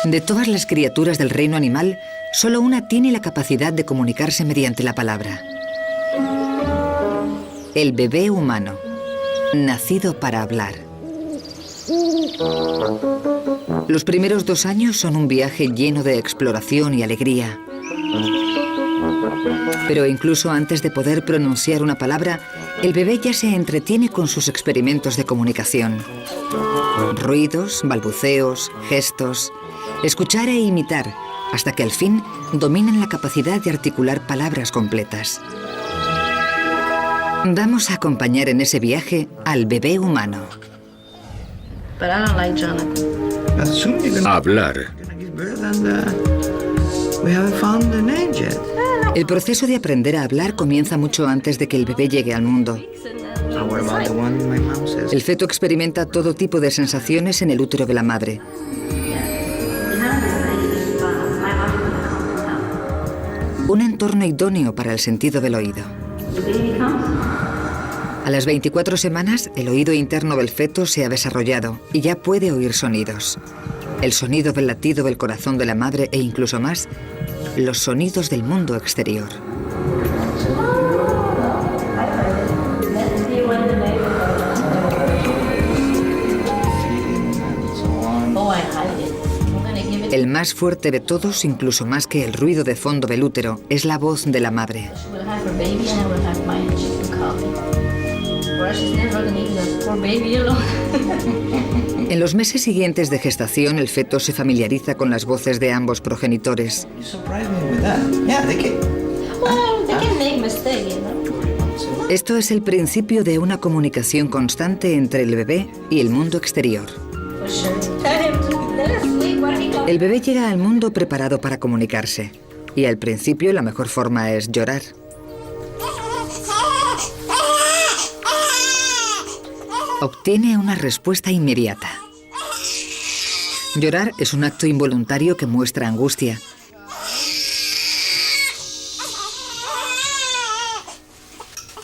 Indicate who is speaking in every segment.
Speaker 1: De todas las criaturas del reino animal, solo una tiene la capacidad de comunicarse mediante la palabra. El bebé humano, nacido para hablar. Los primeros 2 años son un viaje lleno de exploración y alegría. Pero incluso antes de poder pronunciar una palabra, el bebé ya se entretiene con sus experimentos de comunicación. Ruidos, balbuceos, gestos, escuchar e imitar, hasta que al fin dominan la capacidad de articular palabras completas. Vamos a acompañar en ese viaje al bebé humano.
Speaker 2: Hablar.
Speaker 1: El proceso de aprender a hablar comienza mucho antes de que el bebé llegue al mundo. El feto experimenta todo tipo de sensaciones en el útero de la madre. Un entorno idóneo para el sentido del oído. A las 24 semanas, el oído interno del feto se ha desarrollado y ya puede oír sonidos. El sonido del latido del corazón de la madre e incluso más, los sonidos del mundo exterior. El más fuerte de todos, incluso más que el ruido de fondo del útero, es la voz de la madre. En los meses siguientes de gestación, el feto se familiariza con las voces de ambos progenitores. Esto es el principio de una comunicación constante entre el bebé y el mundo exterior. El bebé llega al mundo preparado para comunicarse, y al principio la mejor forma es llorar. Obtiene una respuesta inmediata. Llorar es un acto involuntario que muestra angustia.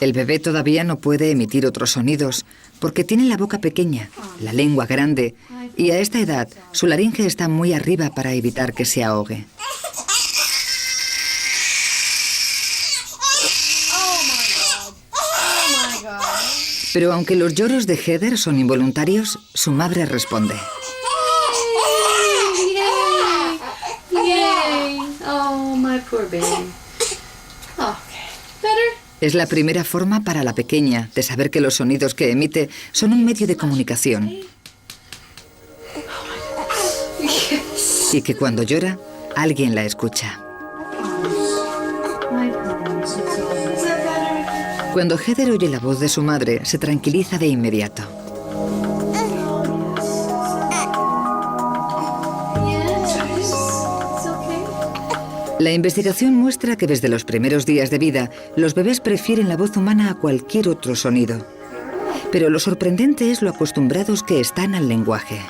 Speaker 1: El bebé todavía no puede emitir otros sonidos porque tiene la boca pequeña, la lengua grande, y a esta edad su laringe está muy arriba para evitar que se ahogue. Pero aunque los lloros de Heather son involuntarios, su madre responde. Es la primera forma para la pequeña de saber que los sonidos que emite son un medio de comunicación. Y que cuando llora, alguien la escucha. Cuando Heather oye la voz de su madre, se tranquiliza de inmediato. La investigación muestra que desde los primeros días de vida, los bebés prefieren la voz humana a cualquier otro sonido. Pero lo sorprendente es lo acostumbrados que están al lenguaje.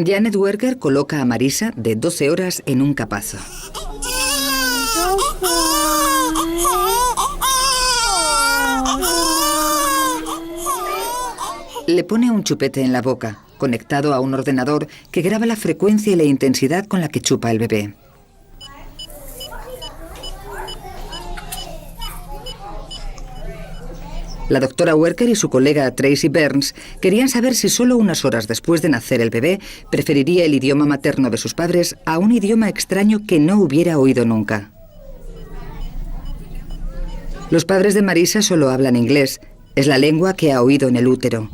Speaker 1: Janet Werker coloca a Marisa, de 12 horas, en un capazo. Le pone un chupete en la boca, conectado a un ordenador que graba la frecuencia y la intensidad con la que chupa el bebé. La doctora Werker y su colega Tracy Burns querían saber si solo unas horas después de nacer el bebé preferiría el idioma materno de sus padres a un idioma extraño que no hubiera oído nunca. Los padres de Marisa solo hablan inglés, es la lengua que ha oído en el útero.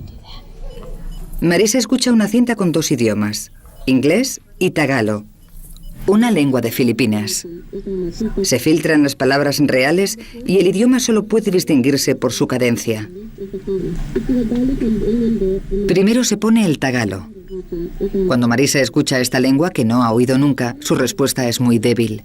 Speaker 1: Marisa escucha una cinta con 2 idiomas, inglés y tagalo, una lengua de Filipinas. Se filtran las palabras reales y el idioma solo puede distinguirse por su cadencia. Primero se pone el tagalo. Cuando Marisa escucha esta lengua que no ha oído nunca, su respuesta es muy débil.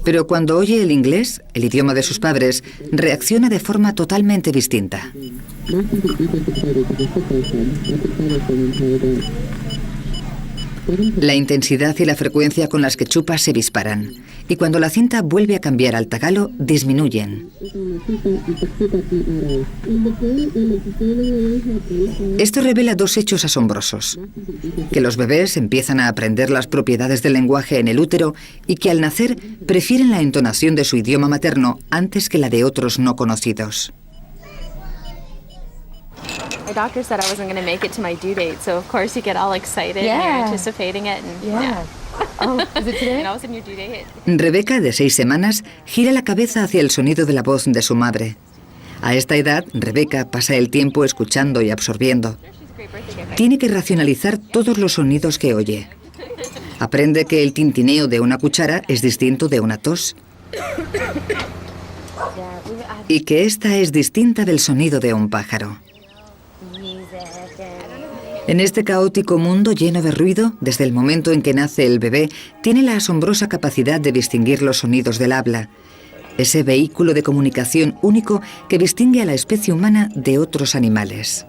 Speaker 1: Pero cuando oye el inglés, el idioma de sus padres, reacciona de forma totalmente distinta. La intensidad y la frecuencia con las que chupa se disparan, y cuando la cinta vuelve a cambiar al tagalo, disminuyen. Esto revela dos hechos asombrosos: que los bebés empiezan a aprender las propiedades del lenguaje en el útero y que al nacer prefieren la entonación de su idioma materno antes que la de otros no conocidos.
Speaker 2: My doctor said I wasn't going to make it to my due date, so of course you get all excited and you're anticipating it. And,
Speaker 3: Oh, is it today?
Speaker 2: and all of a sudden your due date.
Speaker 1: Rebeca, de 6 semanas, gira la cabeza hacia el sonido de la voz de su madre. A esta edad, Rebeca pasa el tiempo escuchando y absorbiendo.
Speaker 2: She's a great birthday gift.
Speaker 1: Tiene que racionalizar todos los sonidos que oye. Aprende que el tintineo de una cuchara es distinto de una tos y que esta es distinta del sonido de un pájaro. En este caótico mundo lleno de ruido, desde el momento en que nace el bebé, tiene la asombrosa capacidad de distinguir los sonidos del habla, ese vehículo de comunicación único que distingue a la especie humana de otros animales.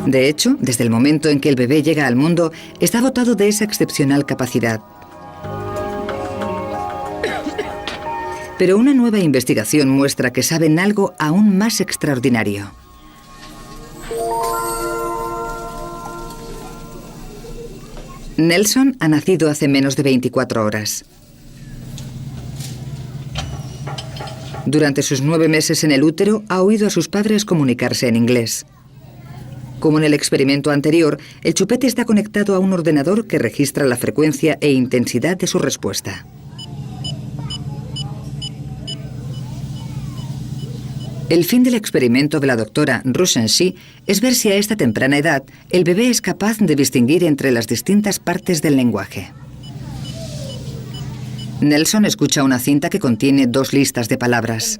Speaker 1: De hecho, desde el momento en que el bebé llega al mundo, está dotado de esa excepcional capacidad. Pero una nueva investigación muestra que saben algo aún más extraordinario. Nelson ha nacido hace menos de 24 horas. Durante sus 9 meses en el útero, ha oído a sus padres comunicarse en inglés. Como en el experimento anterior, el chupete está conectado a un ordenador que registra la frecuencia e intensidad de su respuesta. El fin del experimento de la doctora Rushenshi es ver si a esta temprana edad el bebé es capaz de distinguir entre las distintas partes del lenguaje. Nelson escucha una cinta que contiene 2 listas de palabras.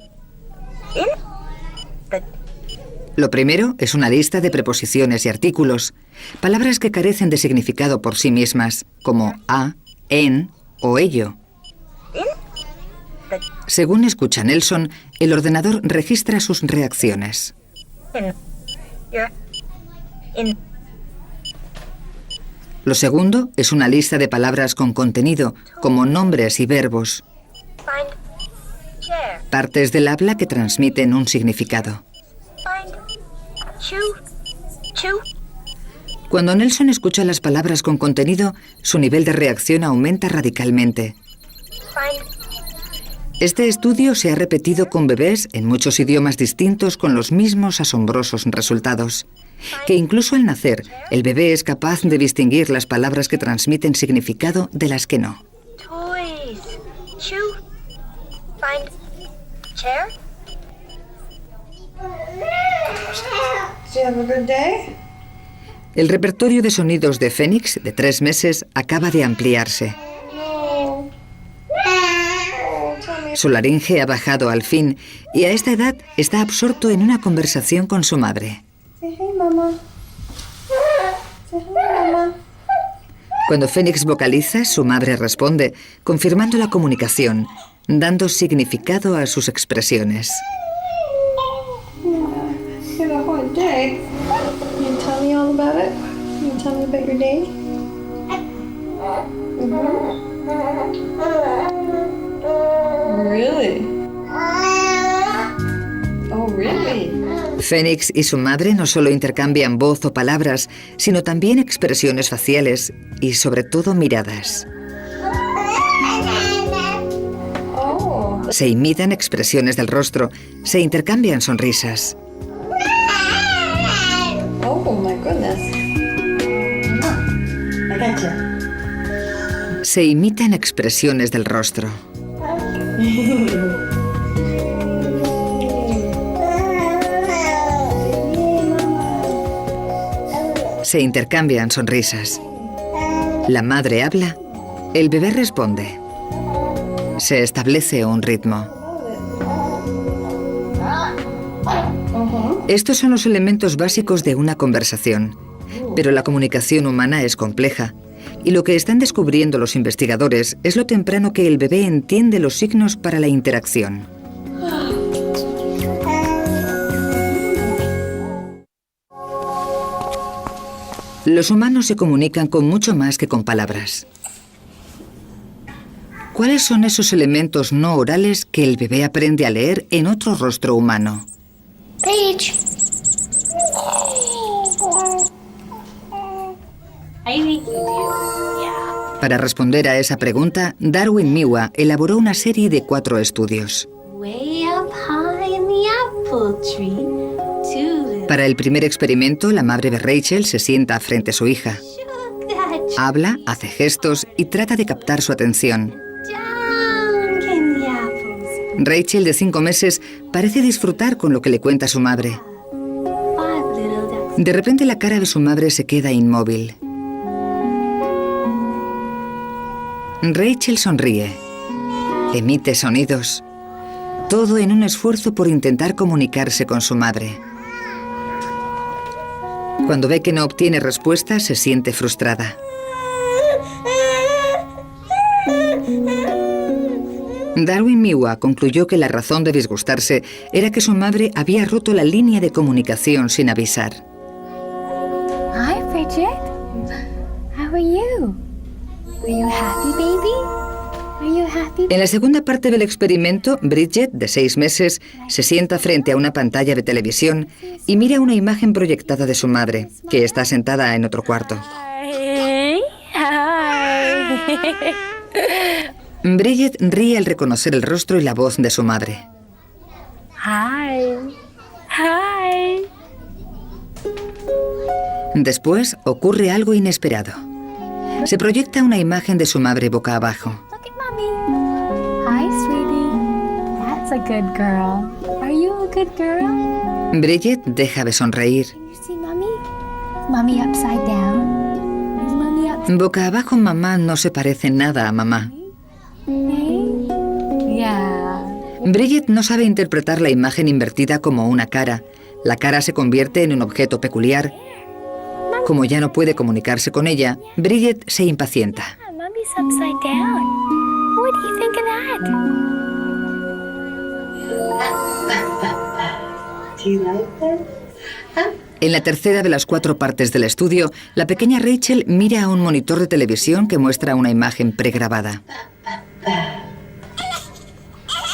Speaker 1: Lo primero es una lista de preposiciones y artículos, palabras que carecen de significado por sí mismas, como a, en o ello. Según escucha Nelson, el ordenador registra sus reacciones. Lo segundo es una lista de palabras con contenido, como nombres y verbos, partes del habla que transmiten un significado. Cuando Nelson escucha las palabras con contenido, su nivel de reacción aumenta radicalmente. Este estudio se ha repetido con bebés en muchos idiomas distintos con los mismos asombrosos resultados. Que incluso al nacer, el bebé es capaz de distinguir las palabras que transmiten significado de las que no. El repertorio de sonidos de Phoenix, de 3 meses, acaba de ampliarse. Su laringe ha bajado al fin y a esta edad está absorto en una conversación con su madre. Cuando Phoenix vocaliza, su madre responde, confirmando la comunicación, dando significado a sus expresiones. Phoenix y su madre no solo intercambian voz o palabras, sino también expresiones faciales y sobre todo miradas. Se imitan expresiones del rostro, se intercambian sonrisas. Se imitan expresiones del rostro. Se intercambian sonrisas. La madre habla, el bebé responde. Se establece un ritmo. Estos son los elementos básicos de una conversación, pero la comunicación humana es compleja. Y lo que están descubriendo los investigadores es lo temprano que el bebé entiende los signos para la interacción. Los humanos se comunican con mucho más que con palabras. ¿Cuáles son esos elementos no orales que el bebé aprende a leer en otro rostro humano?
Speaker 3: Paige.
Speaker 1: Para responder a esa pregunta, Darwin Miwa elaboró una serie de 4 estudios. Para el primer experimento, la madre de Rachel se sienta frente a su hija. Habla, hace gestos y trata de captar su atención. Rachel, de 5 meses, parece disfrutar con lo que le cuenta su madre. De repente la cara de su madre se queda inmóvil. Rachel sonríe, emite sonidos, todo en un esfuerzo por intentar comunicarse con su madre. Cuando ve que no obtiene respuesta, se siente frustrada. Darwin Miwa concluyó que la razón de disgustarse era que su madre había roto la línea de comunicación sin avisar.
Speaker 3: Hi, Bridget. How are you? Are you happy, baby? Are you happy?
Speaker 1: En la segunda parte del experimento, Bridget, de 6 meses, se sienta frente a una pantalla de televisión y mira una imagen proyectada de su madre, que está sentada en otro cuarto.
Speaker 3: Hi. Hi.
Speaker 1: Bridget ríe al reconocer el rostro y la voz de su madre.
Speaker 3: Hi. Hi.
Speaker 1: Después ocurre algo inesperado. Se proyecta una imagen de su madre boca abajo.
Speaker 3: Look at mommy. Hi, sweetie. That's a good girl. Are you a good girl?
Speaker 1: Bridget deja de sonreír.
Speaker 3: You see mommy? Is mommy upside down? Is mommy upside
Speaker 1: Boca abajo, mamá no se parece nada a mamá.
Speaker 3: down? Yeah.
Speaker 1: Bridget no sabe interpretar la imagen invertida como una cara. La cara se convierte en un objeto peculiar. Como ya no puede comunicarse con ella, Bridget se impacienta.
Speaker 3: Mommy's upside down. What do you think of that?
Speaker 4: Do you like that?
Speaker 1: En la tercera de las 4 partes del estudio, la pequeña Rachel mira a un monitor de televisión que muestra una imagen pregrabada.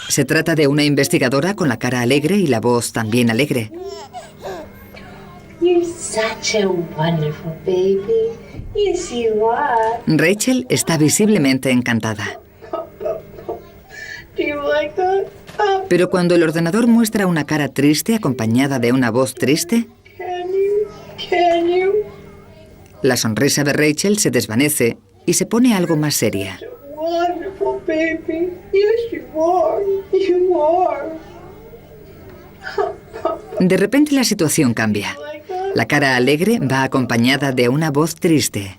Speaker 1: Se trata de una investigadora con la cara alegre y la voz también alegre.
Speaker 4: You're such a wonderful baby. Yes, you are.
Speaker 1: Rachel está visiblemente encantada.
Speaker 4: Do you like that?
Speaker 1: Pero cuando el ordenador muestra una cara triste acompañada de una voz triste,
Speaker 4: Can you?
Speaker 1: la sonrisa de Rachel se desvanece y se pone algo más seria.
Speaker 4: Wonderful baby. Yes, you are. You are.
Speaker 1: De repente la situación cambia. La cara alegre va acompañada de una voz triste.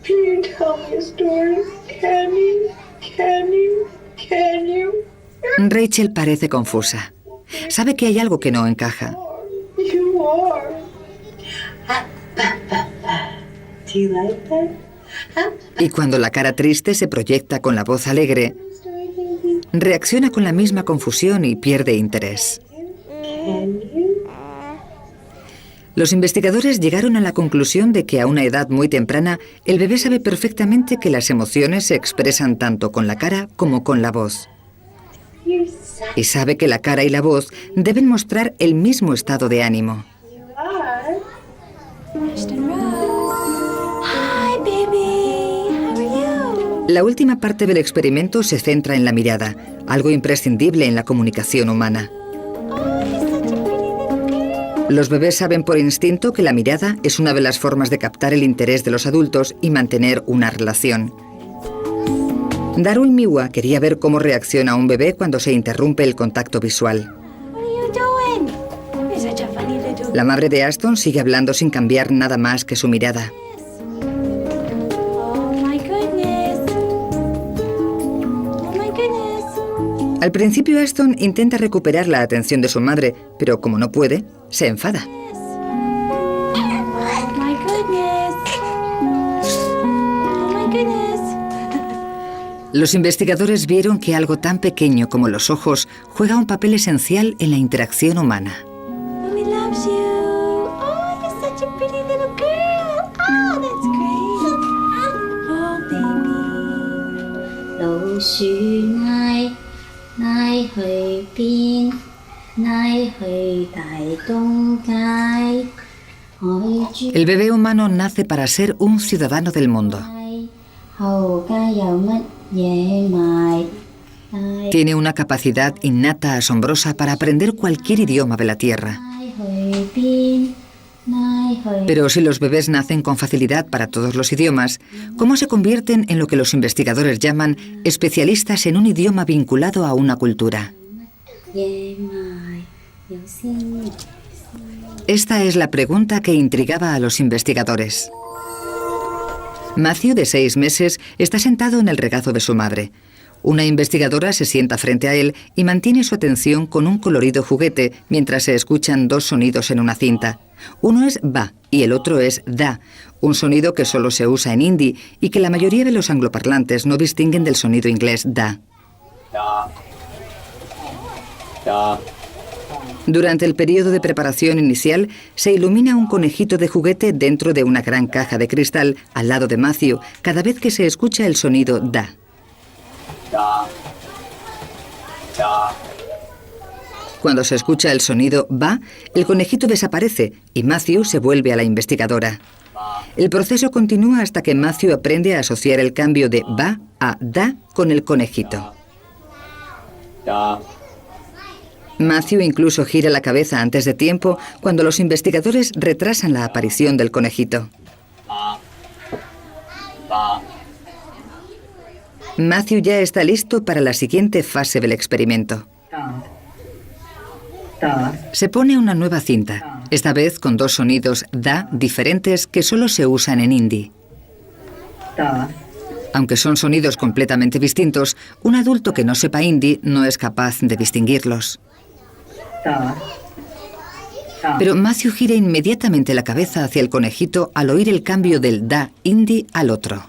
Speaker 4: Can you tell me a story? Can you? Can you? Can you?
Speaker 1: Rachel parece confusa. Sabe que hay algo que no encaja.
Speaker 4: You are. Do you like that?
Speaker 1: Y cuando la cara triste se proyecta con la voz alegre, reacciona con la misma confusión y pierde interés.
Speaker 4: Can you?
Speaker 1: Los investigadores llegaron a la conclusión de que a una edad muy temprana, el bebé sabe perfectamente que las emociones se expresan tanto con la cara como con la voz.
Speaker 4: You're such
Speaker 1: Y sabe que la cara y la voz deben mostrar el mismo estado de ánimo.
Speaker 4: you are.
Speaker 3: Hi, baby. How are you?
Speaker 1: La última parte del experimento se centra en la mirada, algo imprescindible en la comunicación humana. Los bebés saben por instinto que la mirada es una de las formas de captar el interés de los adultos y mantener una relación. Darwin Miwa quería ver cómo reacciona un bebé cuando se interrumpe el contacto visual.
Speaker 3: What are you doing? You're such a funny little.
Speaker 1: La madre de Aston sigue hablando sin cambiar nada más que su mirada.
Speaker 3: Oh my goodness. Oh my goodness.
Speaker 1: Al principio Aston intenta recuperar la atención de su madre, pero como no puede, se enfada.
Speaker 3: Oh my goodness.
Speaker 1: Los investigadores vieron que algo tan pequeño como los ojos juega un papel esencial en la interacción humana.
Speaker 3: Mommy loves you. Oh, you're such a pretty little girl. Oh, that's great. Oh, baby. 老鼠嗌嗌去邊？嗌去大東街。海珠
Speaker 1: El bebé humano nace para ser un ciudadano del mundo.
Speaker 3: 後街有乜嘢賣？
Speaker 1: Tiene una capacidad innata asombrosa para aprender cualquier idioma de la Tierra.
Speaker 3: 嗌去邊？嗌去
Speaker 1: Pero si los bebés nacen con facilidad para todos los idiomas, ¿cómo se convierten en lo que los investigadores llaman especialistas en un idioma vinculado a una cultura?
Speaker 3: 嘢賣有先。
Speaker 1: Esta es la pregunta que intrigaba a los investigadores. Matthew, de 6 meses, está sentado en el regazo de su madre. Una investigadora se sienta frente a él y mantiene su atención con un colorido juguete mientras se escuchan 2 sonidos en una cinta. Uno es ba y el otro es da, un sonido que solo se usa en hindi y que la mayoría de los angloparlantes no distinguen del sonido inglés da. Durante el periodo de preparación inicial, se ilumina un conejito de juguete dentro de una gran caja de cristal al lado de Matthew cada vez que se escucha el sonido da. Cuando se escucha el sonido ba, el conejito desaparece y Matthew se vuelve a la investigadora. El proceso continúa hasta que Matthew aprende a asociar el cambio de ba a da con el conejito. Matthew incluso gira la cabeza antes de tiempo cuando los investigadores retrasan la aparición del conejito. Matthew ya está listo para la siguiente fase del experimento. Se pone una nueva cinta, esta vez con 2 sonidos da diferentes que solo se usan en hindi. Aunque son sonidos completamente distintos, un adulto que no sepa hindi no es capaz de distinguirlos. Pero Matthew gira inmediatamente la cabeza hacia el conejito al oír el cambio del da hindi al otro.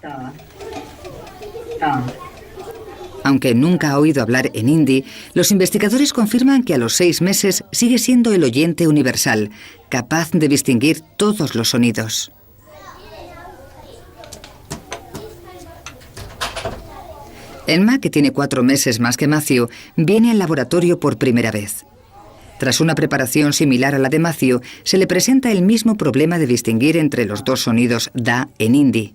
Speaker 1: Aunque nunca ha oído hablar en hindi, los investigadores confirman que a los 6 meses sigue siendo el oyente universal, capaz de distinguir todos los sonidos. Emma, que tiene 4 meses más que Matthew, viene al laboratorio por primera vez. Tras una preparación similar a la de Matthew, se le presenta el mismo problema de distinguir entre los 2 sonidos da en hindi.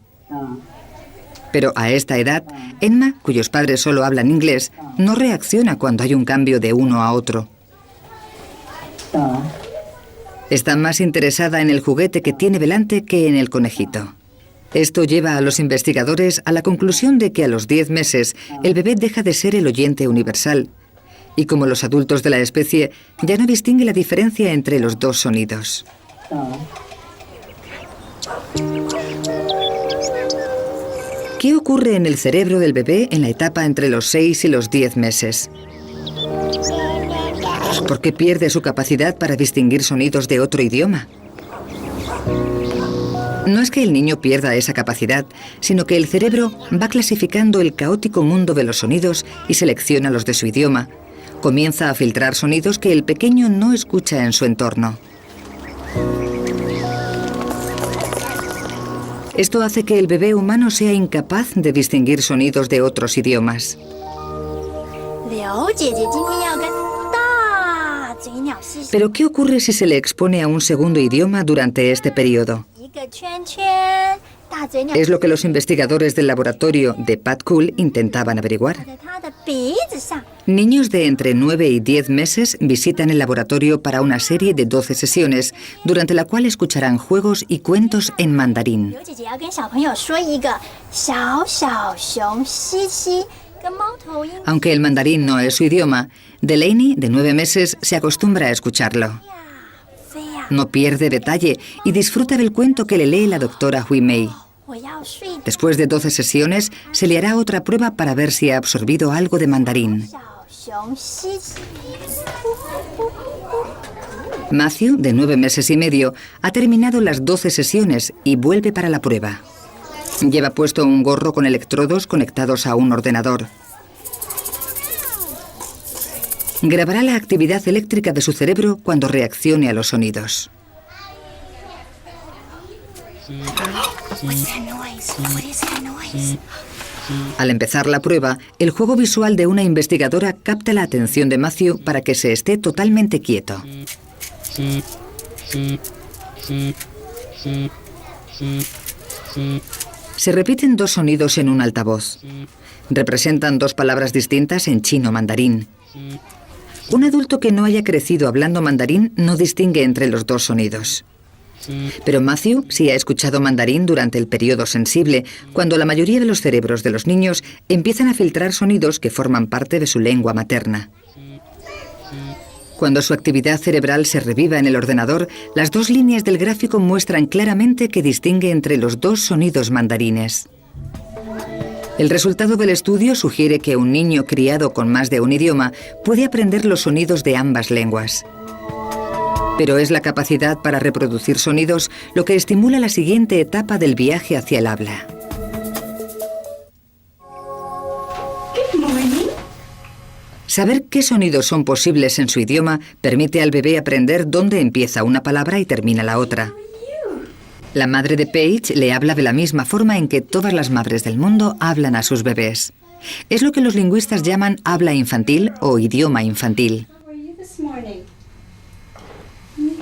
Speaker 1: Pero a esta edad, Emma, cuyos padres solo hablan inglés, no reacciona cuando hay un cambio de uno a otro. Está más interesada en el juguete que tiene delante que en el conejito. Esto lleva a los investigadores a la conclusión de que a los 10 meses el bebé deja de ser el oyente universal y, como los adultos de la especie, ya no distingue la diferencia entre los 2 sonidos. ¿Qué ocurre en el cerebro del bebé en la etapa entre los 6 y los 10 meses? ¿Por qué pierde su capacidad para distinguir sonidos de otro idioma? No es que el niño pierda esa capacidad, sino que el cerebro va clasificando el caótico mundo de los sonidos y selecciona los de su idioma. Comienza a filtrar sonidos que el pequeño no escucha en su entorno. Esto hace que el bebé humano sea incapaz de distinguir sonidos de otros idiomas. Pero ¿qué ocurre si se le expone a un segundo idioma durante este periodo? Es lo que los investigadores del laboratorio de Pat Cool intentaban averiguar. Niños de entre 9 y 10 meses visitan el laboratorio para una serie de 12 sesiones, durante la cual escucharán juegos y cuentos en mandarín. Aunque el mandarín no es su idioma, Delaney, de 9 meses, se acostumbra a escucharlo. No pierde detalle y disfruta del cuento que le lee la doctora Hui Mei. Después de 12 sesiones, se le hará otra prueba para ver si ha absorbido algo de mandarín. Matthew, de 9 meses y medio, ha terminado las 12 sesiones y vuelve para la prueba. Lleva puesto un gorro con electrodos conectados a un ordenador. Grabará la actividad eléctrica de su cerebro cuando reaccione a los sonidos. Al empezar la prueba, el juego visual de una investigadora capta la atención de Matthew para que se esté totalmente quieto. Se repiten dos sonidos en un altavoz. Representan dos palabras distintas en chino mandarín. Un adulto que no haya crecido hablando mandarín no distingue entre los dos sonidos. Pero Matthew sí ha escuchado mandarín durante el periodo sensible, cuando la mayoría de los cerebros de los niños empiezan a filtrar sonidos que forman parte de su lengua materna. Cuando su actividad cerebral se reviva en el ordenador, las dos líneas del gráfico muestran claramente que distingue entre los dos sonidos mandarines. El resultado del estudio sugiere que un niño criado con más de un idioma puede aprender los sonidos de ambas lenguas. Pero es la capacidad para reproducir sonidos lo que estimula la siguiente etapa del viaje hacia el habla.
Speaker 3: Good morning.
Speaker 1: Saber qué sonidos son posibles en su idioma permite al bebé aprender dónde empieza una palabra y termina la otra. La madre de Paige le habla de la misma forma en que todas las madres del mundo hablan a sus bebés. Es lo que los lingüistas llaman habla infantil o idioma infantil.
Speaker 3: How are you this morning?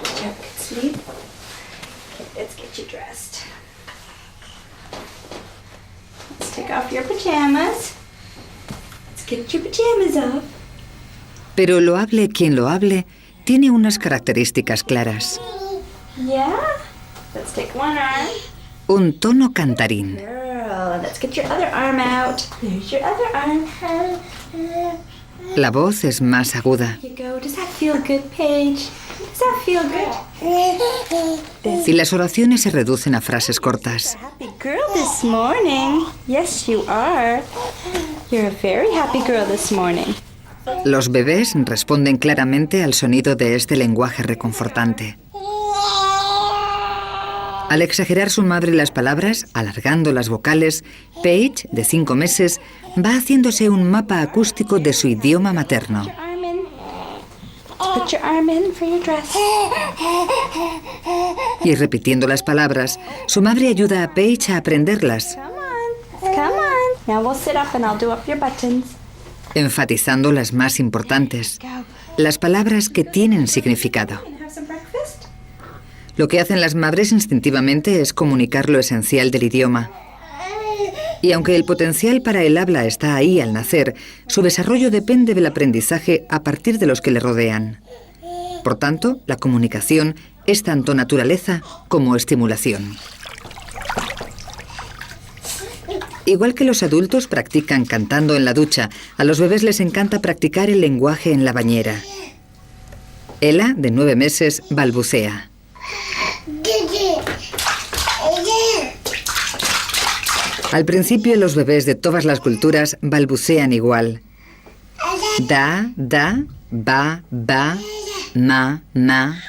Speaker 3: Check, sleep. Okay, let's get you dressed. Let's take off your pajamas. Let's get your pajamas off.
Speaker 1: Pero lo hable quien lo hable, tiene unas características claras.
Speaker 3: Yeah? Let's take one arm.
Speaker 1: Un tono cantarín.
Speaker 3: Girl, let's get your other arm out. There's your other arm.
Speaker 1: La voz es más aguda.
Speaker 3: Here you go. Does that feel good, Paige? Does that feel good?
Speaker 1: Y las oraciones se reducen a frases cortas.
Speaker 3: Happy girl this morning. Yes, you are. You're a very happy girl this morning.
Speaker 1: Los bebés responden claramente al sonido de este lenguaje reconfortante. Al exagerar su madre las palabras, alargando las vocales, Paige, de 5 meses, va haciéndose un mapa acústico de su idioma materno.
Speaker 3: Arm in. Put your arm in for your dress.
Speaker 1: Y repitiendo las palabras, su madre ayuda a Paige a aprenderlas,
Speaker 3: Come on. Now we'll sit up and I'll do up your buttons.
Speaker 1: enfatizando las más importantes,
Speaker 3: Go.
Speaker 1: las palabras que tienen significado.
Speaker 3: And have some breakfast.
Speaker 1: Lo que hacen las madres instintivamente es comunicar lo esencial del idioma. Y aunque el potencial para el habla está ahí al nacer, su desarrollo depende del aprendizaje a partir de los que le rodean. Por tanto, la comunicación es tanto naturaleza como estimulación. Igual que los adultos practican cantando en la ducha, a los bebés les encanta practicar el lenguaje en la bañera. Ella, de 9 meses, balbucea. Al principio, los bebés de todas las culturas balbucean igual. Da, da, ba, ba, ma, ma.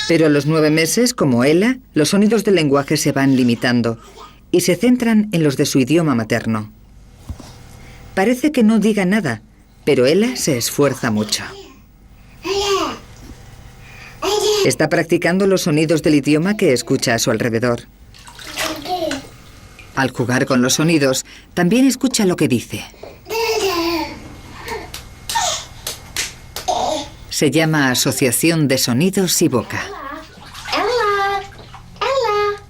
Speaker 1: Pero a los 9 meses, como ella, los sonidos del lenguaje se van limitando y se centran en los de su idioma materno. Parece que no diga nada, pero ella se esfuerza mucho. Está practicando los sonidos del idioma que escucha a su alrededor. Al jugar con los sonidos, también escucha lo que dice. Se llama asociación de sonidos y boca.
Speaker 3: Ella. Ella.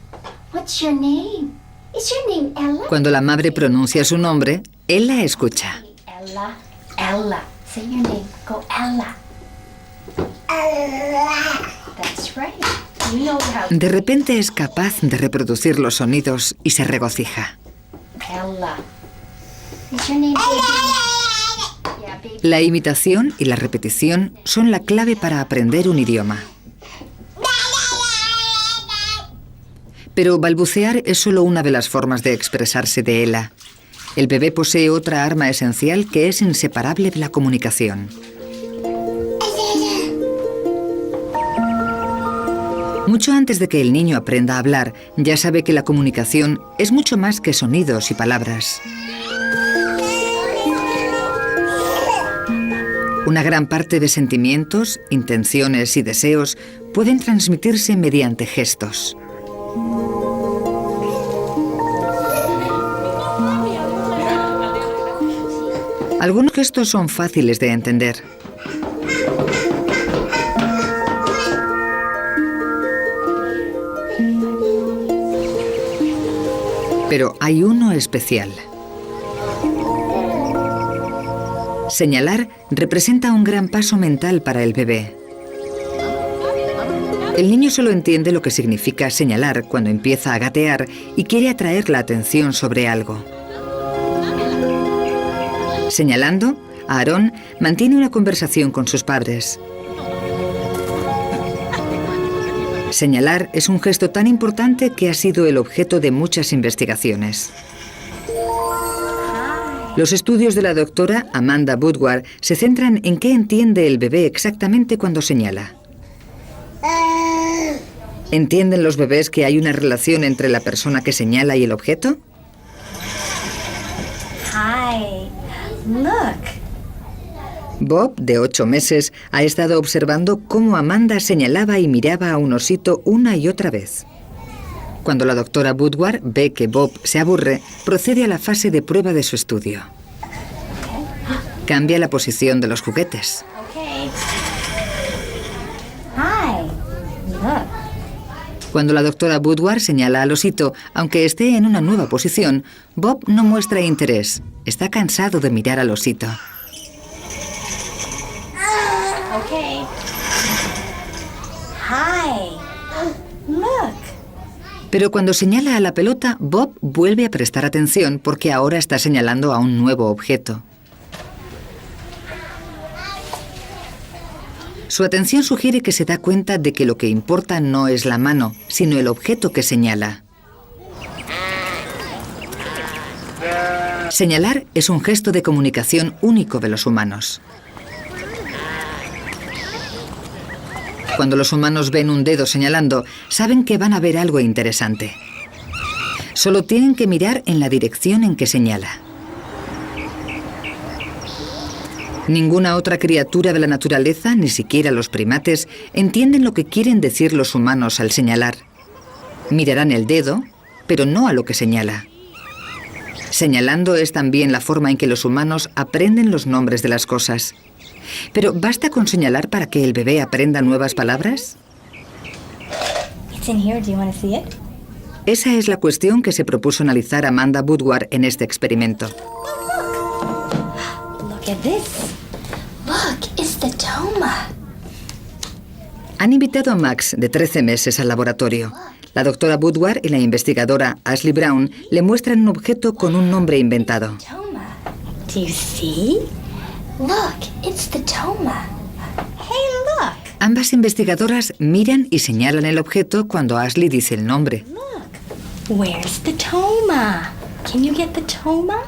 Speaker 3: What's your name? Is your name Ella?
Speaker 1: Cuando la madre pronuncia su nombre, él la escucha.
Speaker 3: Ella. Ella. Say your name. Go Ella. Ella. That's right. You know how.
Speaker 1: De repente es capaz de reproducir los sonidos y se regocija.
Speaker 3: Ella. Is your name baby? Yeah, baby.
Speaker 1: La imitación y la repetición son la clave para aprender un idioma. Pero balbucear es solo una de las formas de expresarse de Ella. El bebé posee otra arma esencial que es inseparable de la comunicación. Mucho antes de que el niño aprenda a hablar, ya sabe que la comunicación es mucho más que sonidos y palabras. Una gran parte de sentimientos, intenciones y deseos pueden transmitirse mediante gestos. Algunos gestos son fáciles de entender. Pero hay uno especial. Señalar representa un gran paso mental para el bebé. El niño solo entiende lo que significa señalar cuando empieza a gatear y quiere atraer la atención sobre algo. Señalando, Aarón mantiene una conversación con sus padres. Señalar es un gesto tan importante que ha sido el objeto de muchas investigaciones. Los estudios de la doctora Amanda Woodward se centran en qué entiende el bebé exactamente cuando señala. ¿Entienden los bebés que hay una relación entre la persona que señala y el objeto?
Speaker 3: Hi, look.
Speaker 1: Bob, de 8 meses, ha estado observando cómo Amanda señalaba y miraba a un osito una y otra vez. Cuando la doctora Woodward ve que Bob se aburre, procede a la fase de prueba de su estudio. Cambia la posición de los juguetes.
Speaker 3: Okay. Hi, look.
Speaker 1: Cuando la doctora Woodward señala al osito, aunque esté en una nueva posición, Bob no muestra interés. Está cansado de mirar al osito.
Speaker 3: Okay. Hi, look.
Speaker 1: Pero cuando señala a la pelota, Bob vuelve a prestar atención porque ahora está señalando a un nuevo objeto. Su atención sugiere que se da cuenta de que lo que importa no es la mano, sino el objeto que señala. Señalar es un gesto de comunicación único de los humanos. Cuando los humanos ven un dedo señalando, saben que van a ver algo interesante. Solo tienen que mirar en la dirección en que señala. Ninguna otra criatura de la naturaleza, ni siquiera los primates, entienden lo que quieren decir los humanos al señalar. Mirarán el dedo, pero no a lo que señala. Señalando es también la forma en que los humanos aprenden los nombres de las cosas. ¿Pero basta con señalar para que el bebé aprenda nuevas palabras?
Speaker 3: It's in here. Do you want to see it?
Speaker 1: Esa es la cuestión que se propuso analizar Amanda Woodward en este experimento.
Speaker 3: Look at this. Look, it's the toma.
Speaker 1: Han invitado a Max, de 13 meses, al laboratorio. La doctora Woodward y la investigadora Ashley Brown le muestran un objeto con un nombre inventado.
Speaker 3: Toma. Do you see? Look, it's the toma. Hey, look.
Speaker 1: Ambas investigadoras miran y señalan el objeto cuando Ashley dice el nombre.
Speaker 3: Look. Where's the toma? Can you get the toma?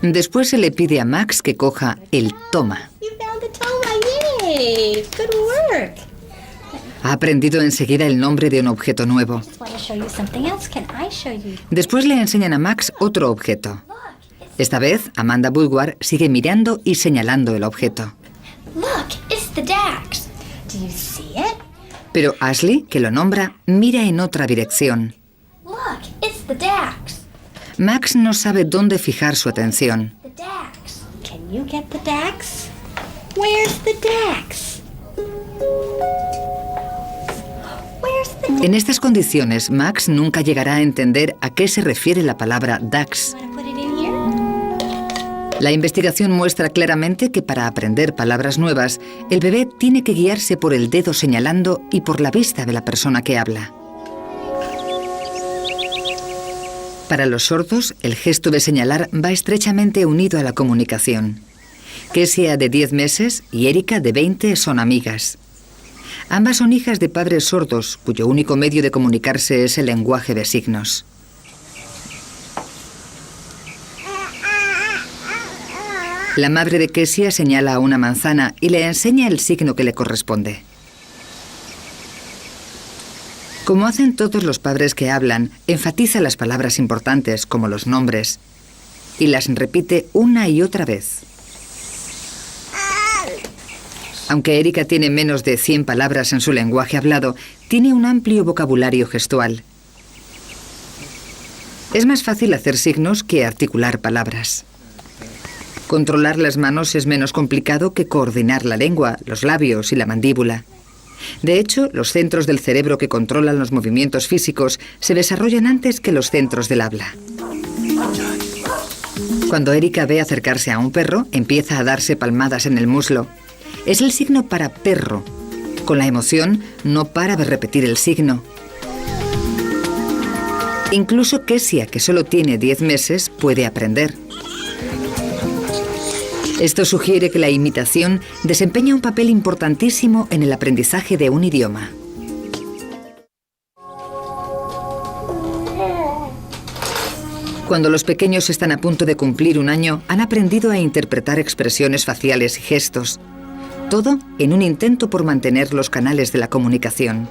Speaker 1: Después se le pide a Max que coja el toma.
Speaker 3: You found the toma. Yay. Good work.
Speaker 1: Ha aprendido enseguida el nombre de un objeto nuevo.
Speaker 3: Just want to show you something else. Can I show you?
Speaker 1: Después le enseñan a Max otro objeto. Esta vez, Amanda Woodward sigue mirando y señalando el objeto.
Speaker 3: Look, it's the Dax. Do you see it?
Speaker 1: Pero Ashley, que lo nombra, mira en otra dirección.
Speaker 3: Look, it's the Dax.
Speaker 1: Max no sabe dónde fijar su atención.
Speaker 3: The Dax. Can you get the Dax? Where's the Dax? Where's the
Speaker 1: En estas condiciones, Max nunca llegará a entender a qué se refiere la palabra Dax.
Speaker 3: Want to put it in here?
Speaker 1: La investigación muestra claramente que para aprender palabras nuevas, el bebé tiene que guiarse por el dedo señalando y por la vista de la persona que habla. Para los sordos, el gesto de señalar va estrechamente unido a la comunicación. Kessia, de 10 meses, y Erika, de 20, son amigas. Ambas son hijas de padres sordos, cuyo único medio de comunicarse es el lenguaje de signos. La madre de Kessia señala a una manzana y le enseña el signo que le corresponde. Como hacen todos los padres que hablan, enfatiza las palabras importantes, como los nombres, y las repite una y otra vez. Aunque Erika tiene menos de 100 palabras en su lenguaje hablado, tiene un amplio vocabulario gestual. Es más fácil hacer signos que articular palabras. Controlar las manos es menos complicado que coordinar la lengua, los labios y la mandíbula. De hecho, los centros del cerebro que controlan los movimientos físicos se desarrollan antes que los centros del habla. Cuando Erika ve acercarse a un perro, empieza a darse palmadas en el muslo. Es el signo para perro. Con la emoción, no para de repetir el signo. Incluso Kesia, que solo tiene 10 meses, puede aprender. Esto sugiere que la imitación desempeña un papel importantísimo en el aprendizaje de un idioma. Cuando los pequeños están a punto de cumplir un año, han aprendido a interpretar expresiones faciales y gestos. Todo en un intento por mantener los canales de la comunicación.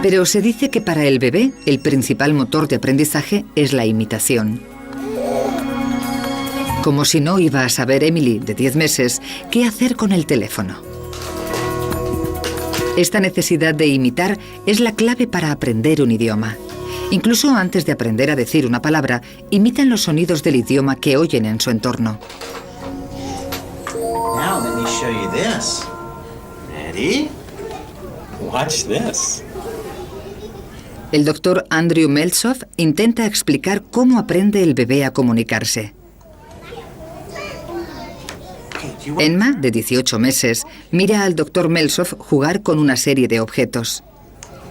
Speaker 1: Pero se dice que para el bebé, el principal motor de aprendizaje es la imitación. Como si no iba a saber Emily, de 10 meses, qué hacer con el teléfono. Esta necesidad de imitar es la clave para aprender un idioma. Incluso antes de aprender a decir una palabra, imitan los sonidos del idioma que oyen en su entorno.
Speaker 5: Now let me show you this. Ready? Watch this.
Speaker 1: El doctor Andrew Meltzoff intenta explicar cómo aprende el bebé a comunicarse. Emma, de 18 meses, mira al doctor Meltzoff jugar con una serie de objetos.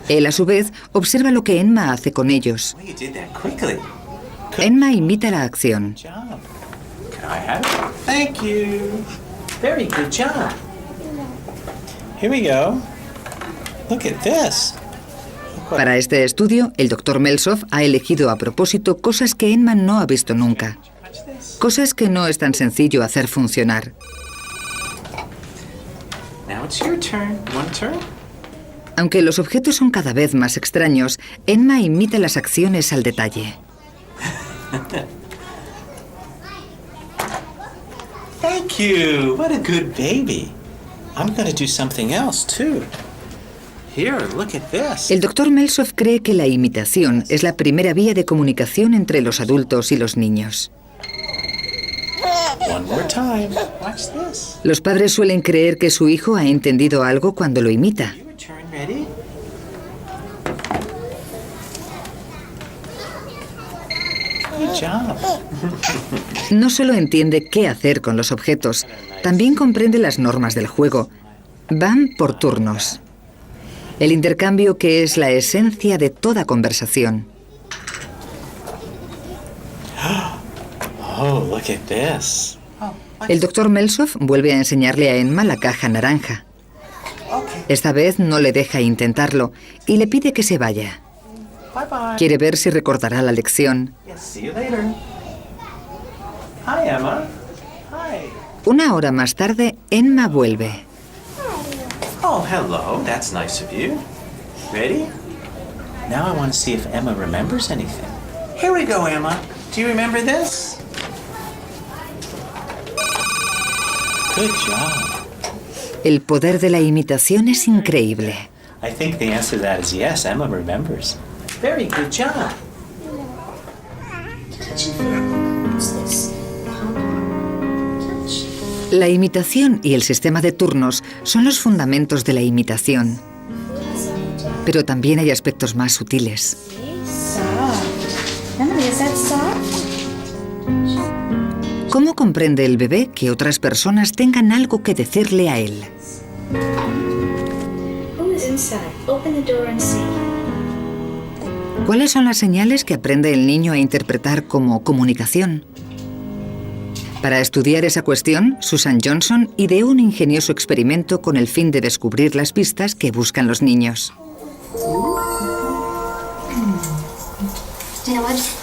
Speaker 1: Él, a su vez, observa lo que Emma hace con ellos.
Speaker 5: Well, you did that quickly.
Speaker 1: Emma imita la acción.
Speaker 5: Good job. Can I have it? Thank you. Very good job. Here we go. Look at this.
Speaker 1: Para este estudio, el doctor Meltzoff ha elegido a propósito cosas que Emma no ha visto nunca. Cosas que no es tan sencillo hacer funcionar.
Speaker 5: Now it's your turn. One turn.
Speaker 1: Aunque los objetos son cada vez más extraños, Emma imita las acciones al detalle.
Speaker 5: Thank you. What a good baby. I'm going to do something else too. Here, look at this.
Speaker 1: El doctor Meltzoff cree que la imitación es la primera vía de comunicación entre los adultos y los niños.
Speaker 5: One more time. Watch this.
Speaker 1: Los padres suelen creer que su hijo ha entendido algo cuando lo imita.
Speaker 5: Your turn. Ready? Good job.
Speaker 1: No solo entiende qué hacer con los objetos, también comprende las normas del juego. Van por turnos. El intercambio que es la esencia de toda conversación.
Speaker 5: Oh, look at this.
Speaker 1: El doctor Meltzoff vuelve a enseñarle a Emma la caja naranja. Esta vez no le deja intentarlo y le pide que se vaya.
Speaker 5: Bye bye.
Speaker 1: Quiere ver si recordará la lección.
Speaker 5: Yes, see you later. Hi, Emma. Hi.
Speaker 1: Una hora más tarde, Emma vuelve.
Speaker 5: Oh, hello. That's nice of you. Ready? Now I want to see if Emma remembers anything. Here we go, Emma. Do you remember this? Good job.
Speaker 1: El poder de la imitación es increíble.
Speaker 5: I think the answer to that is yes, Emma remembers. Very good job.
Speaker 3: What's this? Touch.
Speaker 1: La imitación y el sistema de turnos son los fundamentos de la imitación. Pero también hay aspectos más sutiles.
Speaker 3: Soft. Emily, is that soft?
Speaker 1: ¿Cómo comprende el bebé que otras personas tengan algo que decirle a él?
Speaker 3: Who is inside? Open the door and see.
Speaker 1: ¿Cuáles son las señales que aprende el niño a interpretar como comunicación? Para estudiar esa cuestión, Susan Johnson ideó un ingenioso experimento con el fin de descubrir las pistas que buscan los niños.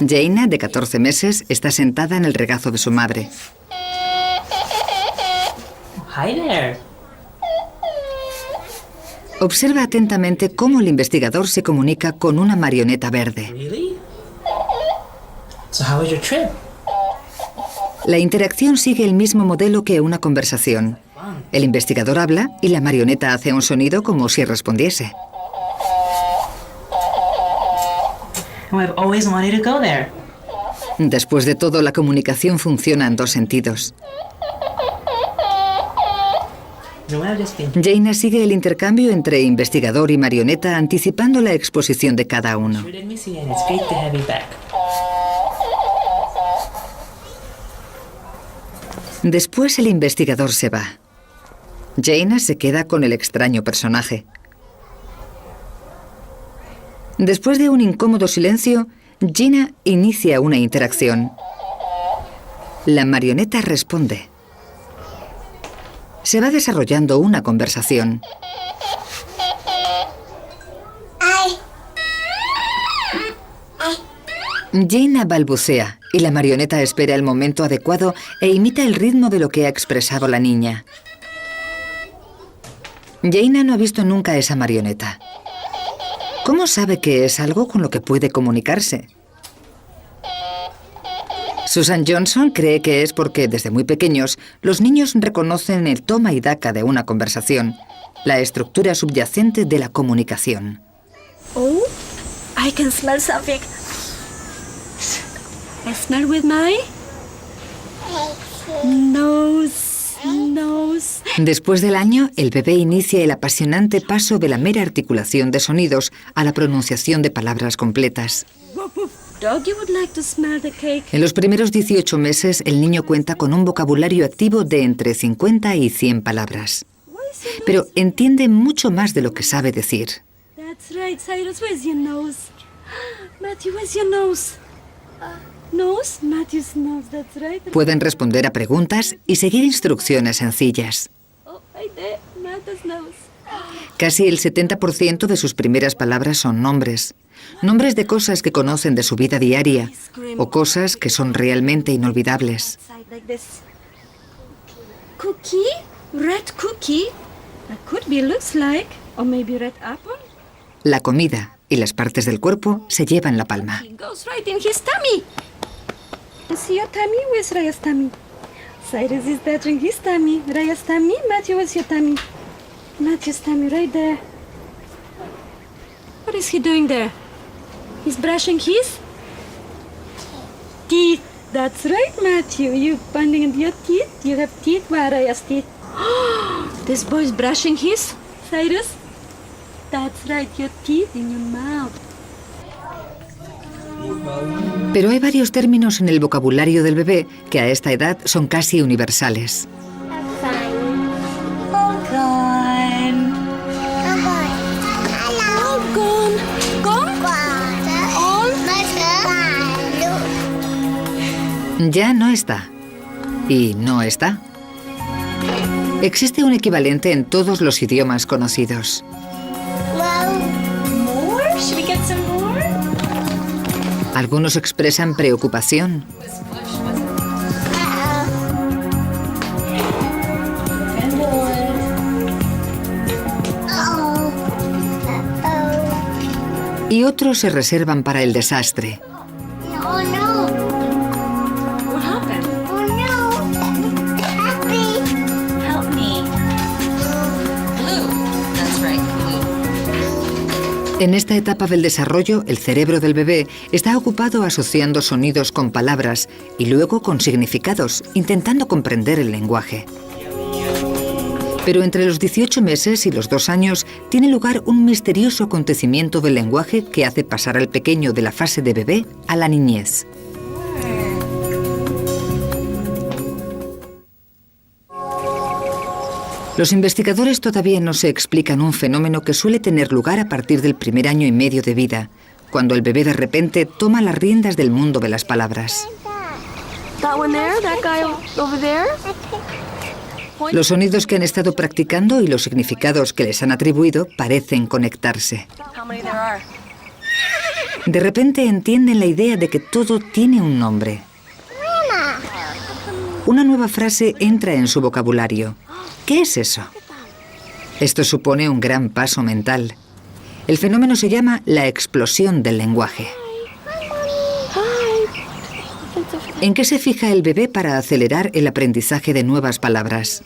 Speaker 1: Jaina, de 14 meses, está sentada en el regazo de su madre.
Speaker 6: Hi there.
Speaker 1: Observa atentamente cómo el investigador se comunica con una marioneta verde.
Speaker 5: Really? So how was your trip?
Speaker 1: La interacción sigue el mismo modelo que una conversación. El investigador habla y la marioneta hace un sonido como si respondiese.
Speaker 5: Oh, I've always wanted to go there.
Speaker 1: Después de todo, la comunicación funciona en dos sentidos.
Speaker 5: You know what I've just been
Speaker 1: Jaina sigue el intercambio entre investigador y marioneta, anticipando la exposición de cada uno.
Speaker 5: Sure did miss you, and it's great to have you back.
Speaker 1: Después el investigador se va. Jaina se queda con el extraño personaje. Después de un incómodo silencio, Gina inicia una interacción. La marioneta responde. Se va desarrollando una conversación. Gina balbucea y la marioneta espera el momento adecuado e imita el ritmo de lo que ha expresado la niña. Jaina no ha visto nunca esa marioneta. ¿Cómo sabe que es algo con lo que puede comunicarse? Susan Johnson cree que es porque desde muy pequeños los niños reconocen el toma y daca de una conversación, la estructura subyacente de la comunicación.
Speaker 3: Oh, I can smell something. I smell with my nose.
Speaker 1: Después del año, el bebé inicia el apasionante paso de la mera articulación de sonidos a la pronunciación de palabras completas.
Speaker 3: Doggy would like to smell the cake.
Speaker 1: En los primeros 18 meses, el niño cuenta con un vocabulario activo de entre 50 y 100 palabras. Pero entiende mucho más de lo que sabe decir.
Speaker 3: That's right, Cyrus, where's your nose? Matthew, where's your nose? Nose? Matthew's nose, that's right.
Speaker 1: Pueden responder a preguntas y seguir instrucciones sencillas.
Speaker 3: Oh, right there, Matthew's nose.
Speaker 1: Casi el 70% de sus primeras palabras son nombres. Nombres de cosas que conocen de su vida diaria o cosas que son realmente inolvidables.
Speaker 3: Like this. Cookie? Red cookie? That could be, looks like. Or maybe red apple?
Speaker 1: La comida y las partes del cuerpo se llevan la palma.
Speaker 3: It goes right in his tummy. You see your tummy? Where's Raya's tummy? Cyrus is touching his tummy. Raya's tummy. Matthew, where's your tummy? Matthew's tummy right there. What is he doing there? He's brushing his teeth. That's right, Matthew. You pointing at your teeth. You have teeth. Where are Raya's teeth? This boy's brushing his. Cyrus? That's right, your teeth in your mouth.
Speaker 1: Pero hay varios términos en el vocabulario del bebé que a esta edad son casi universales. Ya no está. Y no está. Existe un equivalente en todos los idiomas conocidos. Algunos expresan preocupación. Y otros se reservan para el desastre.
Speaker 3: Oh no! What happened? Oh no! Help me! Help me! Blue. That's right, blue.
Speaker 1: En esta etapa del desarrollo, el cerebro del bebé está ocupado asociando sonidos con palabras y luego con significados, intentando comprender el lenguaje. Pero entre los 18 meses y los 2 años tiene lugar un misterioso acontecimiento del lenguaje que hace pasar al pequeño de la fase de bebé a la niñez. Los investigadores todavía no se explican un fenómeno que suele tener lugar a partir del primer año y medio de vida, cuando el bebé de repente toma las riendas del mundo de las palabras.
Speaker 2: That one there? That guy over there?
Speaker 1: Los sonidos que han estado practicando y los significados que les han atribuido parecen conectarse.
Speaker 2: How many there are?
Speaker 1: De repente entienden la idea de que todo tiene un nombre. Una nueva frase entra en su vocabulario. ¿Qué es eso? Esto supone un gran paso mental. El fenómeno se llama la explosión del lenguaje. ¿En qué se fija el bebé para acelerar el aprendizaje de nuevas palabras?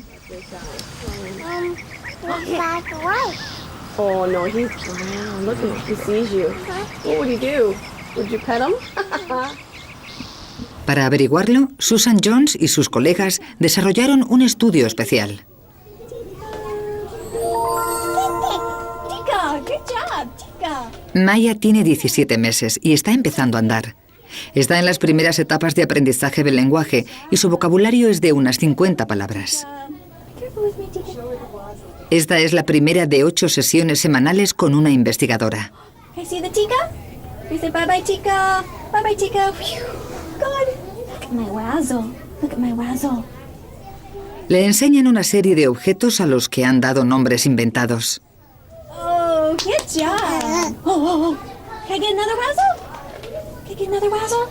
Speaker 6: Oh no, he's brown. Look at he sees you. What would he do? Would you pet him?
Speaker 1: Para averiguarlo, Susan Jones y sus colegas desarrollaron un estudio especial. Maya tiene 17 meses y está empezando a andar. Está en las primeras etapas de aprendizaje del lenguaje y su vocabulario es de unas 50 palabras. Esta es la primera de 8 sesiones semanales con una investigadora. Le enseñan una serie de objetos a los que han dado nombres inventados.
Speaker 3: Oh, good job. Oh. Can I get another razzle? Can I get another razzle?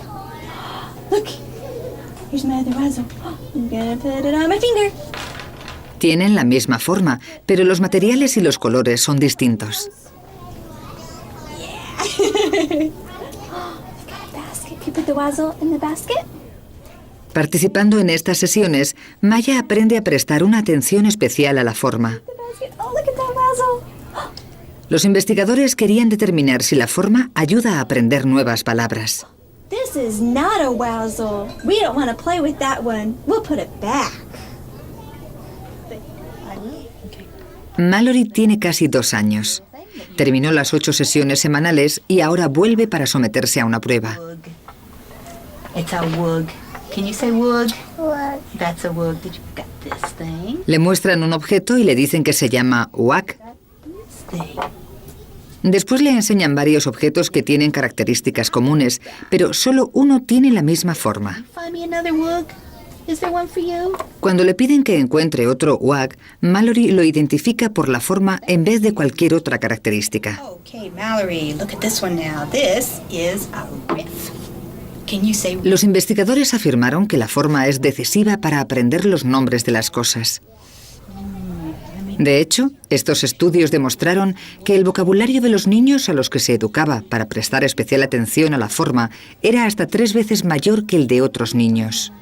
Speaker 3: Look, here's my other razzle. I'm gonna put it on my finger.
Speaker 1: Tienen la misma forma, pero los materiales y los colores son distintos. Participando en estas sesiones, Maya aprende a prestar una atención especial a la forma. Los investigadores querían determinar si la forma ayuda a aprender nuevas palabras.
Speaker 3: This is not a wazzle. We don't want to play with that one. We'll put it back.
Speaker 1: Mallory tiene casi 2 años. Terminó las 8 sesiones semanales y ahora vuelve para someterse a una prueba.
Speaker 7: It's a wug. Can you say wug? Wug. That's a wug. Did you got this thing?
Speaker 1: Le muestran un objeto y le dicen que se llama wag. Después le enseñan varios objetos que tienen características comunes, pero solo uno tiene la misma forma.
Speaker 7: Find me another wug. Is there one for you?
Speaker 1: Cuando le piden que encuentre otro wag, Mallory lo identifica por la forma en vez de cualquier otra característica.
Speaker 7: Okay, Mallory, look at this one now. This is a riff. Can you say
Speaker 1: Los investigadores afirmaron que la forma es decisiva para aprender los nombres de las cosas. De hecho, estos estudios demostraron que el vocabulario de los niños a los que se educaba para prestar especial atención a la forma era hasta 3 veces mayor que el de otros niños.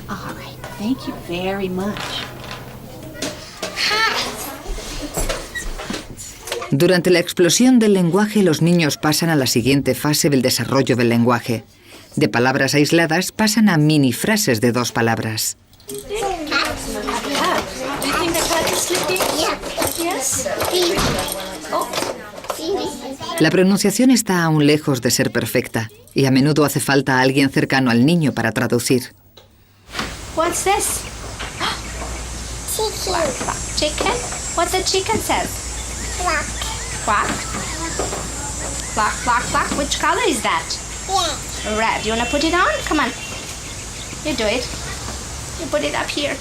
Speaker 7: All right, thank you very much.
Speaker 1: Durante la explosión del lenguaje, los niños pasan a la siguiente fase del desarrollo del lenguaje. De palabras aisladas pasan a mini frases de 2 palabras. La pronunciación está aún lejos de ser perfecta y a menudo hace falta alguien cercano al niño para traducir.
Speaker 7: What's this? Chicken? What the chicken says? Quack. Quack? Quack, quack, quack. Which color is that? Red. You wanna put it on? Come on. You do it. You put it up here.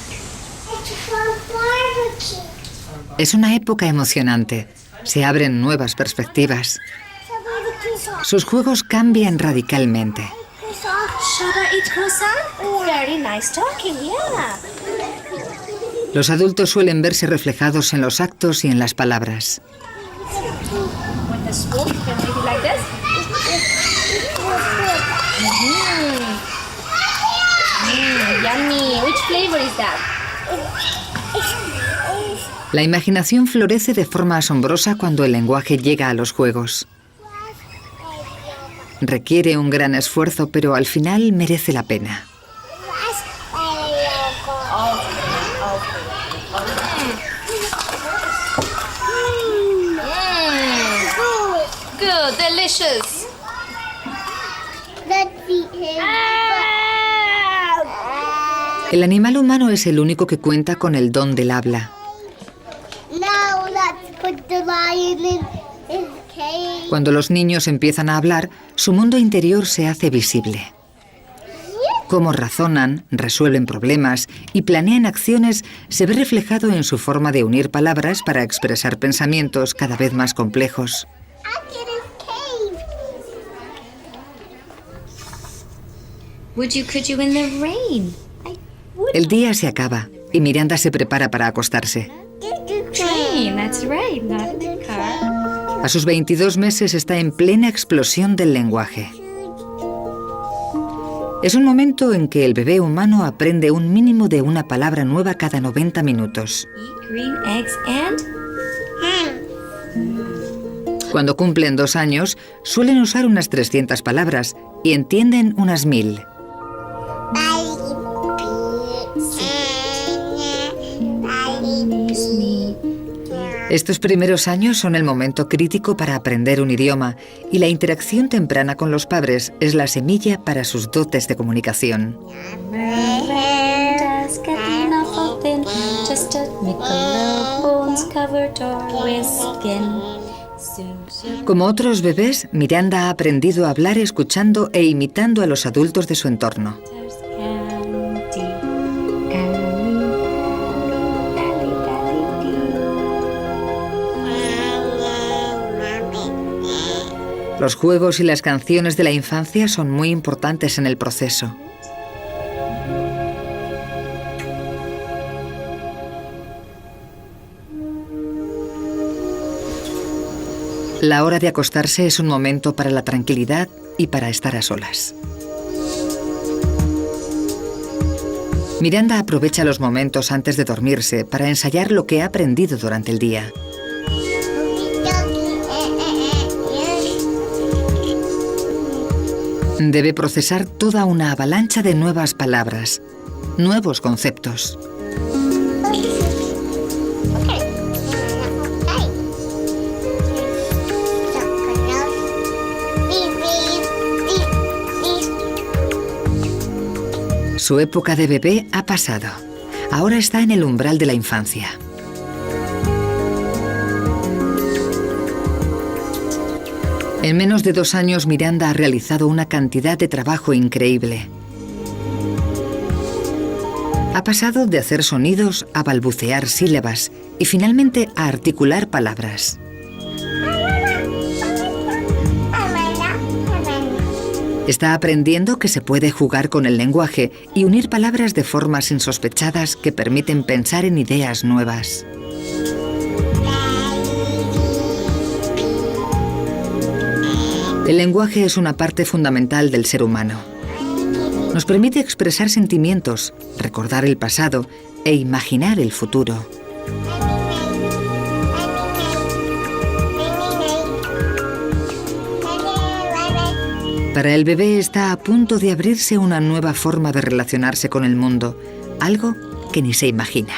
Speaker 1: Es una época emocionante. Se abren nuevas perspectivas. Sus juegos cambian radicalmente.
Speaker 3: Should I eat croissant? Very nice talking, yeah.
Speaker 1: Los adultos suelen verse reflejados en los actos y en las palabras.
Speaker 7: With the spoon, you can make it like this. Yummy. Which flavor is that?
Speaker 1: La imaginación florece de forma asombrosa cuando el lenguaje llega a los juegos. Requiere un gran esfuerzo, pero al final merece la pena.
Speaker 7: Good, delicious.
Speaker 1: El animal humano es el único que cuenta con el don del habla. Cuando los niños empiezan a hablar, su mundo interior se hace visible. Cómo razonan, resuelven problemas y planean acciones se ve reflejado en su forma de unir palabras para expresar pensamientos cada vez más complejos.
Speaker 3: Could you in the rain?
Speaker 1: El día se acaba y Miranda se prepara para acostarse.
Speaker 3: Train, that's right, not a car.
Speaker 1: A sus 22 meses está en plena explosión del lenguaje. Es un momento en que el bebé humano aprende un mínimo de una palabra nueva cada 90 minutos.
Speaker 3: Eat green eggs and
Speaker 1: Cuando cumplen 2 años, suelen usar unas 300 palabras y entienden unas 1000. Estos primeros años son el momento crítico para aprender un idioma y la interacción temprana con los padres es la semilla para sus dotes de comunicación. Como otros bebés, Miranda ha aprendido a hablar escuchando e imitando a los adultos de su entorno. Los juegos y las canciones de la infancia son muy importantes en el proceso. La hora de acostarse es un momento para la tranquilidad y para estar a solas. Miranda aprovecha los momentos antes de dormirse para ensayar lo que ha aprendido durante el día. Debe procesar toda una avalancha de nuevas palabras, nuevos conceptos. Su época de bebé ha pasado. Ahora está en el umbral de la infancia. En menos de 2 años, Miranda ha realizado una cantidad de trabajo increíble. Ha pasado de hacer sonidos a balbucear sílabas y finalmente a articular palabras. Está aprendiendo que se puede jugar con el lenguaje y unir palabras de formas insospechadas que permiten pensar en ideas nuevas. El lenguaje es una parte fundamental del ser humano. Nos permite expresar sentimientos, recordar el pasado e imaginar el futuro. Para el bebé está a punto de abrirse una nueva forma de relacionarse con el mundo, algo que ni se imagina.